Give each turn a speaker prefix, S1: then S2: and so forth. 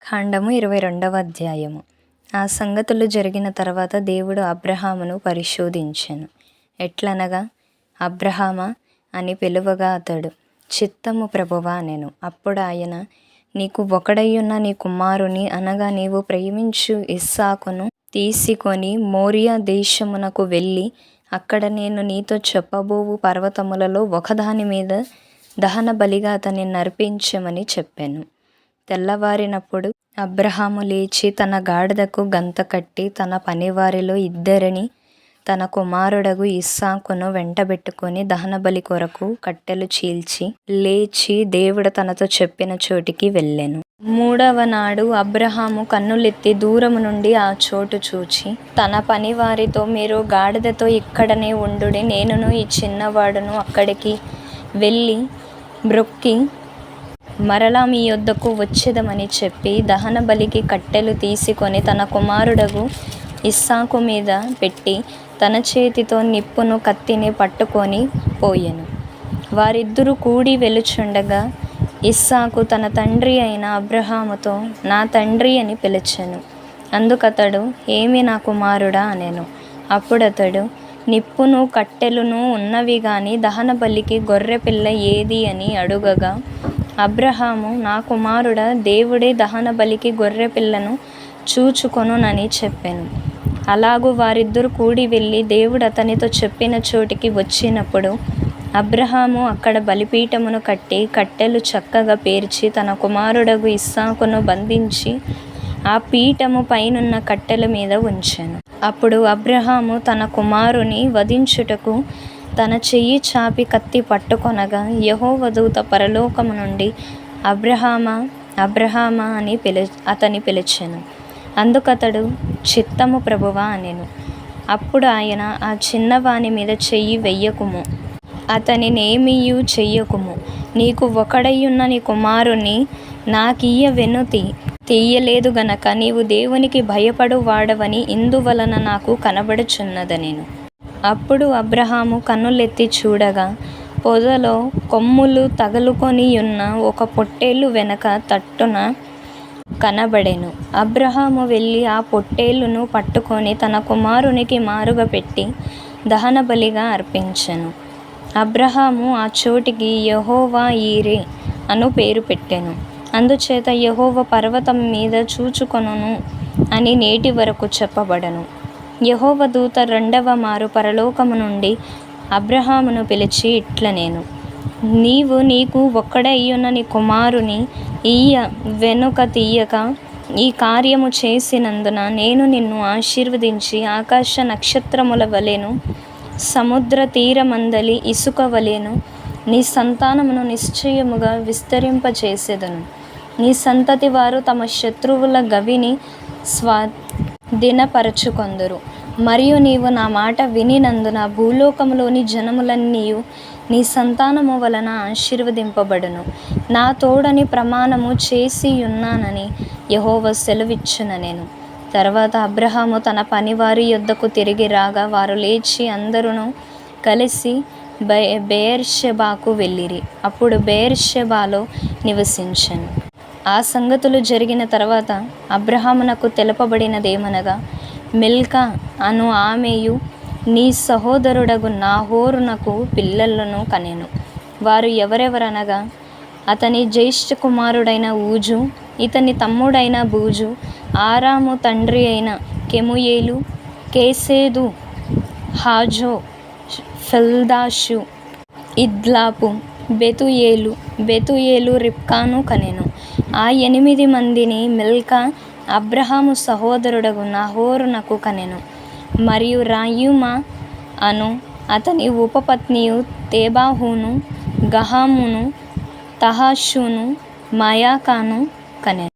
S1: కాండము 22వ అధ్యాయము. ఆ సంగతులు జరిగిన తర్వాత దేవుడు అబ్రహామును పరిశోధించెను. ఎట్లనగా, అబ్రహామా అని పిలువగా అతడు చిత్తము ప్రభువా అనెను. అప్పుడు ఆయన, నీకు ఒకడైయున్న నీ కుమారుని అనగా నీవు ప్రేమించు ఇస్సాకును తీసుకొని మోరియా దేశమునకు వెళ్ళి అక్కడ నేను నీతో చెప్పబోవు పర్వతములలో ఒకదాని మీద దహన బలిగా అతన్ని నర్పించమని చెప్పాను. తెల్లవారినప్పుడు అబ్రహాము లేచి తన గాడిదకు గంత కట్టి తన పనివారిలో ఇద్దరిని తన కుమారుడగు ఇస్సాకును వెంటబెట్టుకొని దహనబలి కొరకు కట్టెలు చీల్చి లేచి దేవుడు తనతో చెప్పిన చోటికి వెళ్ళెను. మూడవ నాడు అబ్రహాము కన్నులెత్తి దూరము నుండి ఆ చోటు చూచి తన పనివారితో, మీరు గాడిదతో ఇక్కడనే ఉండుడి, నేనును ఈ చిన్నవాడును అక్కడికి వెళ్ళి మ్రొక్కి మరలా మీ యొద్దకు వచ్చెదమని చెప్పి దహన బలికి కట్టెలు తీసుకొని తన కుమారుడగు ఇస్సాకు మీద పెట్టి తన చేతితో నిప్పును కత్తిని పట్టుకొని పోయెను. వారిద్దరూ కూడి వెలుచుండగా ఇస్సాకు తన తండ్రి అయిన అబ్రహాముతో, నా తండ్రి అని పిలిచెను. అందుకతడు, ఏమి నా కుమారుడా అనెను. అప్పుడతడు, నిప్పును కట్టెలును ఉన్నవి గాని దహన బలికి గొర్రె పిల్ల ఏది అని అడుగగా అబ్రహాము, నా కుమారుడా, దేవుడే దహన బలికి గొర్రె పిల్లను చూచుకొనునని చెప్పెను. అలాగూ వారిద్దరూ కూడి వెళ్ళి దేవుడు అతనితో చెప్పిన చోటికి వచ్చినప్పుడు అబ్రహాము అక్కడ బలిపీఠమును కట్టి కట్టెలు చక్కగా పేర్చి తన కుమారుడగు ఇస్సాకును బంధించి ఆ పీఠము పైనున్న కట్టెల మీద ఉంచెను. అప్పుడు అబ్రహాము తన కుమారుని వధించుటకు తన చెయ్యి చాపి కత్తి పట్టుకొనగా యెహోవా దూత పరలోకము నుండి, అబ్రహామా, అబ్రహామా అని అతని పిలిచెను. అందుకతడు, చిత్తము ప్రభువా అనెను. అప్పుడు ఆయన, ఆ చిన్నవాని మీద చెయ్యి వెయ్యకుము, అతనినేమియూ చెయ్యకుము. నీకు ఒకడైయున్న నీ కుమారుని నాకియ్య వెనుతి తీయలేదు గనక నీవు దేవునికి భయపడు వాడవని ఇందువలన నాకు కనబడుచున్నదనెను. అప్పుడు అబ్రహాము కన్నులెత్తి చూడగా పొదలో కొమ్ములు తగులుకొనియున్న ఒక పొట్టేలు వెనక తట్టున కనబడెను. అబ్రహాము వెళ్ళి ఆ పొట్టేలును పట్టుకొని తన కుమారునికి మారుగా పెట్టి దహన బలిగా అర్పించెను. అబ్రహాము ఆ చోటికి యెహోవా ఈరే అను పేరు పెట్టెను. అందుచేత యెహోవా పర్వతం మీద చూచుకొనును అని నేటి వరకు చెప్పబడను. యెహోవా దూత రెండవ మారు పరలోకము నుండి అబ్రహామును పిలిచి ఇట్లనెను, నీవు నీకు ఒక్కడైయున్న నీ కుమారుని ఈయ వెనుక తీయక ఈ కార్యము చేసినందున నేను నిన్ను ఆశీర్వదించి ఆకాశ నక్షత్రముల వలెను సముద్ర తీరమందలి ఇసుక వలెను నీ సంతానమును నిశ్చయముగా విస్తరింపచేసెదను. నీ సంతతి వారు తమ శత్రువుల గవిని స్వాధీనపరచుకొందురు. మరియు నీవు నా మాట వినినందున భూలోకములోని జనములన్నీయు నీ సంతానము వలన ఆశీర్వదింపబడును. నా తోడని ప్రమాణము చేసియున్నానని యెహోవా సెలవిచ్చుననెను. తర్వాత అబ్రహాము తన పనివారి యొద్దకు తిరిగి రాగా వారు లేచి అందరును కలిసి బెయేర్షెబాకు వెళ్ళిరి. అప్పుడు బెయేర్షెబాలో నివసించెను. ఆ సంగతులు జరిగిన తర్వాత అబ్రహామునకు తెలుపబడినదేమనగా, మిల్కా అను ఆమెయు నీ సహోదరుడగు నాహోరునకు పిల్లలను కనెను. వారు ఎవరెవరనగా, అతని జ్యేష్ఠ కుమారుడైన ఊజు, ఇతని తమ్ముడైన బూజు, ఆరాము తండ్రి అయిన కెముయేలు, కేసేదు, హాజో, ఫెల్దాషు, ఇద్లాపు, బెతుయేలు రిబ్కాను కనెను. ఆ 8 మందిని మిల్కా అబ్రహాము సహోదరుడగు నాహోరునకు కనెను. మరియు రాయుమా అను అతని ఉపపత్నియు తేబాహును, గహామును, తహాషును, మాయాకాను కనెను.